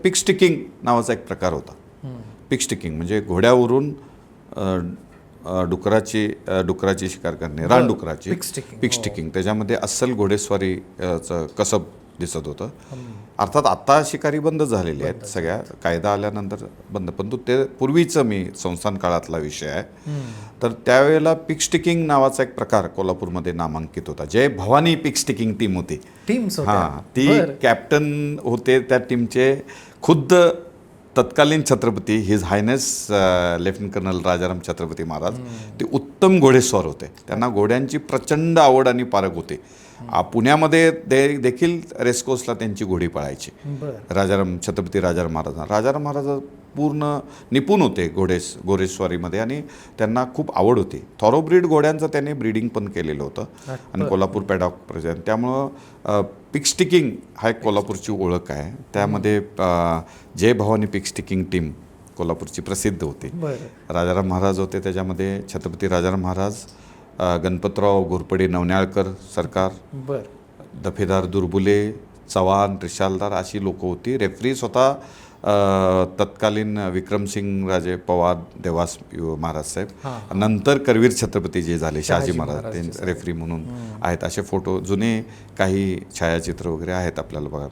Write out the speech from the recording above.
पिक sticking नावाचा एक प्रकार होता. पिक स्टिकिंग म्हणजे घोड्यावरून डुकराची शिकार करणे, रानडुकराची पिक स्टिकिंग. त्याच्यामध्ये अस्सल घोडेस्वारीचं कसब दिसत होतं. अर्थात आता शिकारी बंद झालेली आहेत, सगळ्या कायदा आल्यानंतर बंद, परंतु ते पूर्वीचं मी संस्थान काळातला विषय आहे. तर त्यावेळेला पिक स्टिकिंग नावाचा एक प्रकार कोल्हापूरमध्ये नामांकित होता. Jai Bhavani pig sticking team होती. हां, ती कॅप्टन होते त्या टीमचे खुद्द तत्कालीन Chhatrapati his highness lieutenant colonel Rajaram Chhatrapati Maharaj. ते उत्तम घोडेस्वार होते. त्यांना घोड्यांची प्रचंड आवड आणि पारख होते. पुण्यामध्ये देखील रेसकोर्सला त्यांची घोडी पळायची. छत्रपती राजाराम महाराज पूर्ण निपुण होते घोडेस्वारीमध्ये आणि त्यांना खूप आवड होती. थॉरोब्रीड घोड्यांचं त्यांनी ब्रीडिंग पण केलेलं होतं आणि कोल्हापूर पॅडॉक प्रेझेंट. त्यामुळं पिक स्टिकिंग हा एक कोल्हापूरची ओळख आहे. त्यामध्ये जय भवानी पिक स्टिकिंग टीम कोल्हापूरची प्रसिद्ध होती. राजाराम महाराज होते त्याच्यामध्ये, छत्रपती राजाराम महाराज, गणपतराव घोरपडे नवन्याळकर सरकार, दफेदार दुर्बुले, चव्हाण, रिशालदार अशी लोक होती. रेफरी स्वतः तत्कालीन विक्रमसिंग राजे पवार देवास महाराज साहेब, नंतर करवीर छत्रपती जे झाले शहाजी महाराज, ते रेफरी म्हणून आहेत. असे फोटो, जुने काही छायाचित्र वगैरे आहेत आपल्याला बघा.